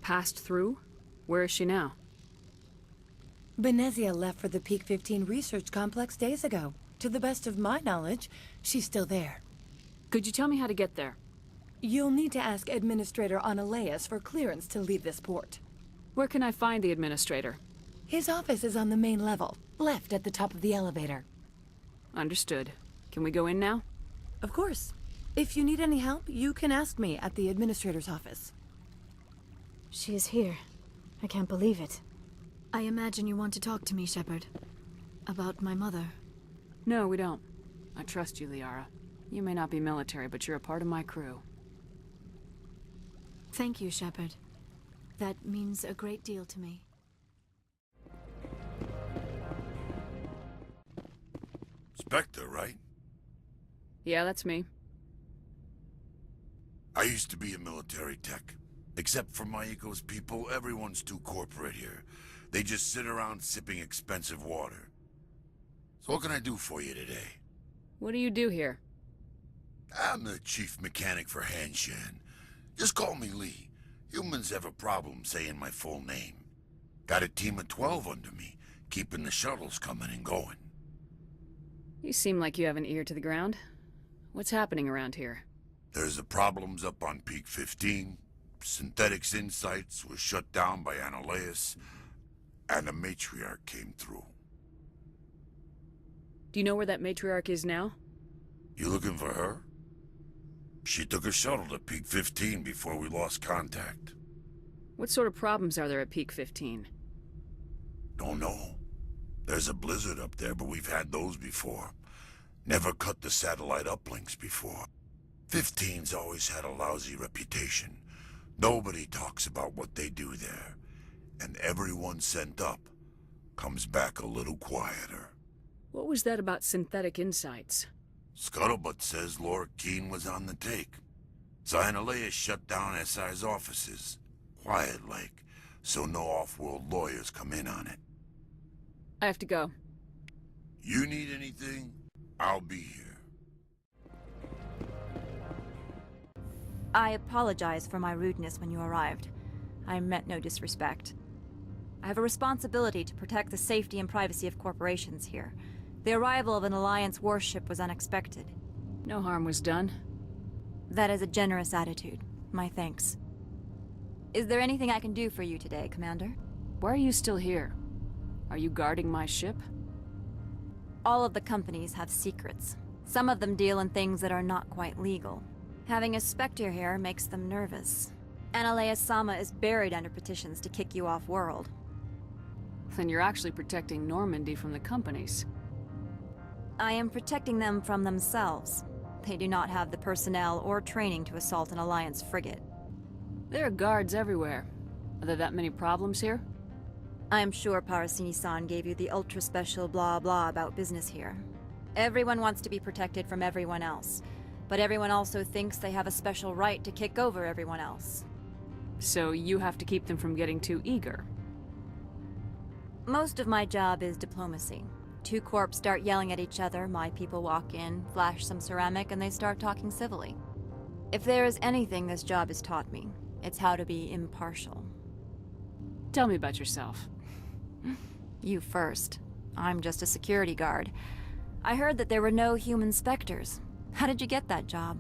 passed through? Where is she now? Benezia left for the Peak 15 research complex days ago. To the best of my knowledge, she's still there. Could you tell me how to get there? You'll need to ask Administrator Analeus for clearance to leave this port. Where can I find the administrator? His office is on the main level, left at the top of the elevator. Understood. Can we go in now? Of course. If you need any help, you can ask me at the Administrator's office. She is here. I can't believe it. I imagine you want to talk to me, Shepard. About my mother. No, we don't. I trust you, Liara. You may not be military, but you're a part of my crew. Thank you, Shepard. That means a great deal to me. Spectre, right? Yeah, that's me. I used to be a military tech. Except for Maiko's people, everyone's too corporate here. They just sit around sipping expensive water. So what can I do for you today? What do you do here? I'm the chief mechanic for Hanshan. Just call me Lee. Humans have a problem saying my full name. Got a team of 12 under me, keeping the shuttles coming and going. You seem like you have an ear to the ground. What's happening around here? There's the problems up on Peak 15. Synthetics Insights was shut down by Analeus, and the matriarch came through. Do you know where that matriarch is now? You looking for her? She took a shuttle to Peak 15 before we lost contact. What sort of problems are there at Peak 15? Don't know. There's a blizzard up there, but we've had those before. Never cut the satellite uplinks before. 15's always had a lousy reputation. Nobody talks about what they do there. And everyone sent up comes back a little quieter. What was that about synthetic insights? Scuttlebutt says Laura Keene was on the take. Analeus shut down SI's offices. Quiet-like, so no off-world lawyers come in on it. I have to go. You need anything? I'll be here. I apologize for my rudeness when you arrived. I meant no disrespect. I have a responsibility to protect the safety and privacy of corporations here. The arrival of an Alliance warship was unexpected. No harm was done. That is a generous attitude. My thanks. Is there anything I can do for you today, Commander? Why are you still here? Are you guarding my ship? All of the companies have secrets. Some of them deal in things that are not quite legal. Having a Spectre here makes them nervous. Analeus Sama is buried under petitions to kick you off-world. Then you're actually protecting Normandy from the companies. I am protecting them from themselves. They do not have the personnel or training to assault an Alliance frigate. There are guards everywhere. Are there that many problems here? I am sure Parasini-san gave you the ultra-special blah-blah about business here. Everyone wants to be protected from everyone else, but everyone also thinks they have a special right to kick over everyone else. So you have to keep them from getting too eager. Most of my job is diplomacy. Two corps start yelling at each other, my people walk in, flash some ceramic, and they start talking civilly. If there is anything this job has taught me, it's how to be impartial. Tell me about yourself. You first. I'm just a security guard. I heard that there were no human specters. How did you get that job?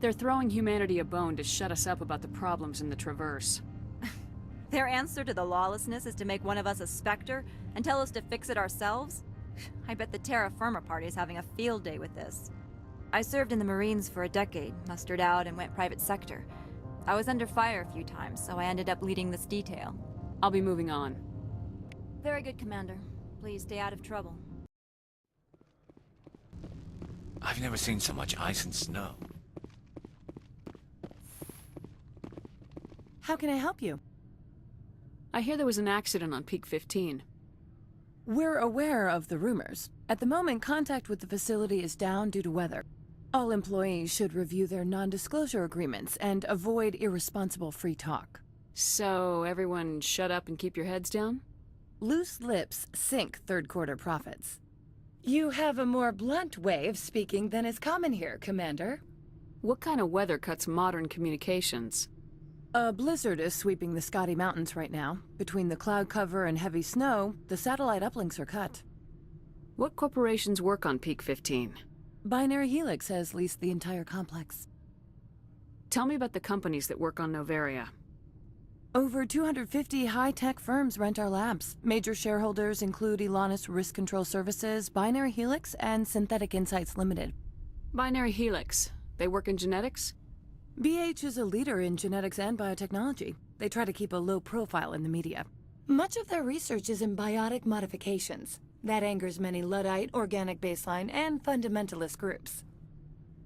They're throwing humanity a bone to shut us up about the problems in the Traverse. Their answer to the lawlessness is to make one of us a specter and tell us to fix it ourselves? I bet the Terra Firma Party is having a field day with this. I served in the Marines for a decade, mustered out, and went private sector. I was under fire a few times, so I ended up leading this detail. I'll be moving on. Very good, Commander. Please stay out of trouble. I've never seen so much ice and snow. How can I help you? I hear there was an accident on Peak 15. We're aware of the rumors. At the moment, contact with the facility is down due to weather. All employees should review their non-disclosure agreements and avoid irresponsible free talk. So, everyone shut up and keep your heads down? Loose lips sink third-quarter profits. You have a more blunt way of speaking than is common here, Commander. What kind of weather cuts modern communications? A blizzard is sweeping the Scotty Mountains right now. Between the cloud cover and heavy snow, the satellite uplinks are cut. What corporations work on Peak 15? Binary Helix has leased the entire complex. Tell me about the companies that work on Novaria. Over 250 high-tech firms rent our labs. Major shareholders include Elanus Risk Control Services, Binary Helix, and Synthetic Insights Limited. Binary Helix. They work in genetics? BH is a leader in genetics and biotechnology. They try to keep a low profile in the media. Much of their research is in biotic modifications. That angers many Luddite, organic baseline, and fundamentalist groups.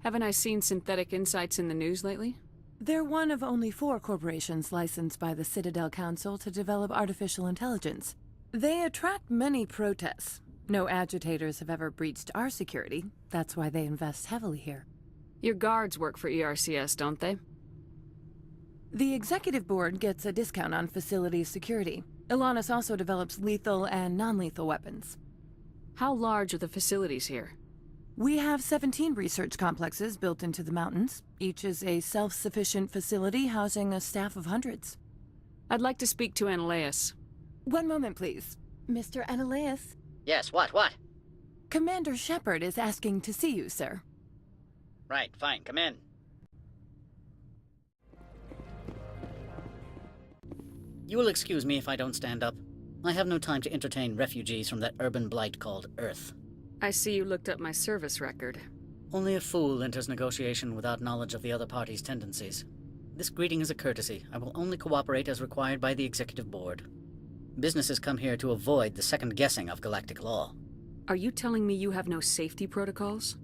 Haven't I seen Synthetic Insights in the news lately? They're one of only 4 corporations licensed by the Citadel Council to develop artificial intelligence. They attract many protests. No agitators have ever breached our security. That's why they invest heavily here. Your guards work for ERCS, don't they? The executive board gets a discount on facility security. Elanus also develops lethal and non-lethal weapons. How large are the facilities here? We have 17 research complexes built into the mountains. Each is a self-sufficient facility housing a staff of hundreds. I'd like to speak to Analeas. One moment, please. Mr. Analeas? Yes, what? Commander Shepard is asking to see you, sir. Right, fine, come in. You will excuse me if I don't stand up. I have no time to entertain refugees from that urban blight called Earth. I see you looked up my service record. Only a fool enters negotiation without knowledge of the other party's tendencies. This greeting is a courtesy. I will only cooperate as required by the executive board. Businesses come here to avoid the second guessing of galactic law. Are you telling me you have no safety protocols?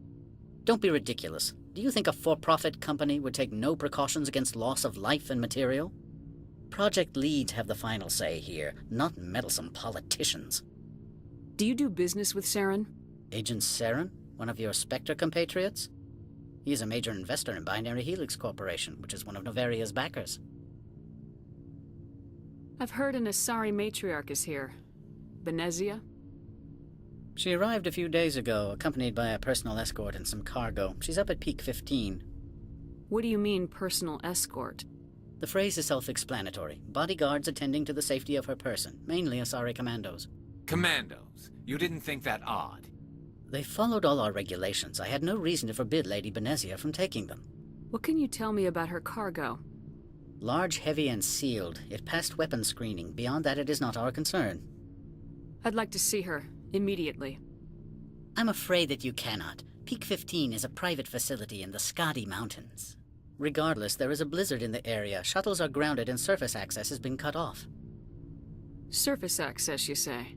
Don't be ridiculous. Do you think a for-profit company would take no precautions against loss of life and material? Project leads have the final say here, not meddlesome politicians. Do you do business with Saren? Agent Saren? One of your Spectre compatriots? He is a major investor in Binary Helix Corporation, which is one of Novaria's backers. I've heard an Asari matriarch is here. Benezia? She arrived a few days ago, accompanied by a personal escort and some cargo. She's up at Peak 15. What do you mean, personal escort? The phrase is self-explanatory. Bodyguards attending to the safety of her person, mainly Asari commandos. Commandos? You didn't think that odd? They followed all our regulations. I had no reason to forbid Lady Benezia from taking them. What can you tell me about her cargo? Large, heavy, and sealed. It passed weapons screening. Beyond that, it is not our concern. I'd like to see her. Immediately. I'm afraid that you cannot. Peak 15 is a private facility in the Scotty Mountains. Regardless, there is a blizzard in the area. Shuttles are grounded and surface access has been cut off. Surface access, you say?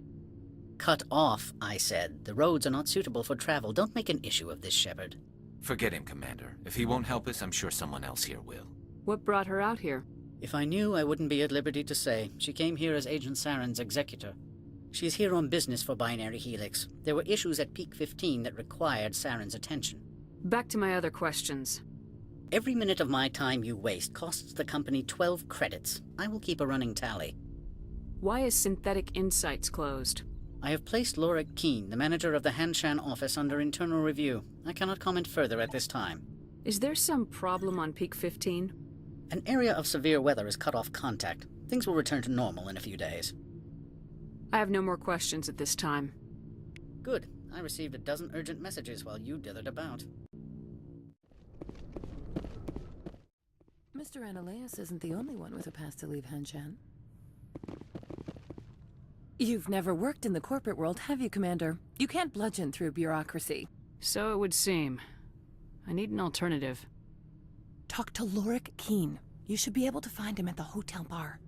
Cut off, I said. The roads are not suitable for travel. Don't make an issue of this, Shepard. Forget him, Commander. If he won't help us, I'm sure someone else here will. What brought her out here? If I knew, I wouldn't be at liberty to say. She came here as Agent Saren's executor. She's here on business for Binary Helix. There were issues at Peak 15 that required Saren's attention. Back to my other questions. Every minute of my time you waste costs the company 12 credits. I will keep a running tally. Why is Synthetic Insights closed? I have placed Laura Keene, the manager of the Hanshan office, under internal review. I cannot comment further at this time. Is there some problem on Peak 15? An area of severe weather has cut off contact. Things will return to normal in a few days. I have no more questions at this time. Good. I received a dozen urgent messages while you dithered about. Mr. Analeas isn't the only one with a pass to leave Hanshan. You've never worked in the corporate world, have you, Commander? You can't bludgeon through bureaucracy. So it would seem. I need an alternative. Talk to Lorik Keene. You should be able to find him at the hotel bar.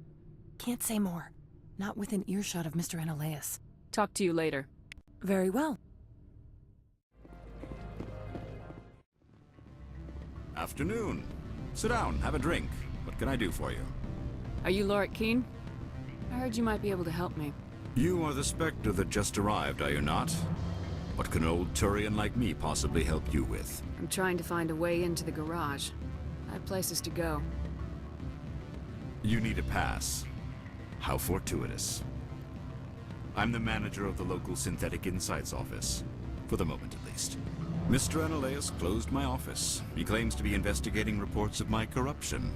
Can't say more. Not within earshot of Mr. Analeas. Talk to you later. Very well. Afternoon. Sit down, have a drink. What can I do for you? Are you Lorik Keene? I heard you might be able to help me. You are the Spectre that just arrived, are you not? What can an old Turian like me possibly help you with? I'm trying to find a way into the garage. I have places to go. You need a pass. How fortuitous. I'm the manager of the local Synthetic Insights office. For the moment, at least. Mr. Analeas closed my office. He claims to be investigating reports of my corruption.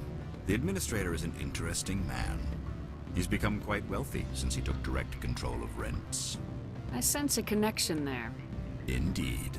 The administrator is an interesting man. He's become quite wealthy since he took direct control of rents. I sense a connection there. Indeed.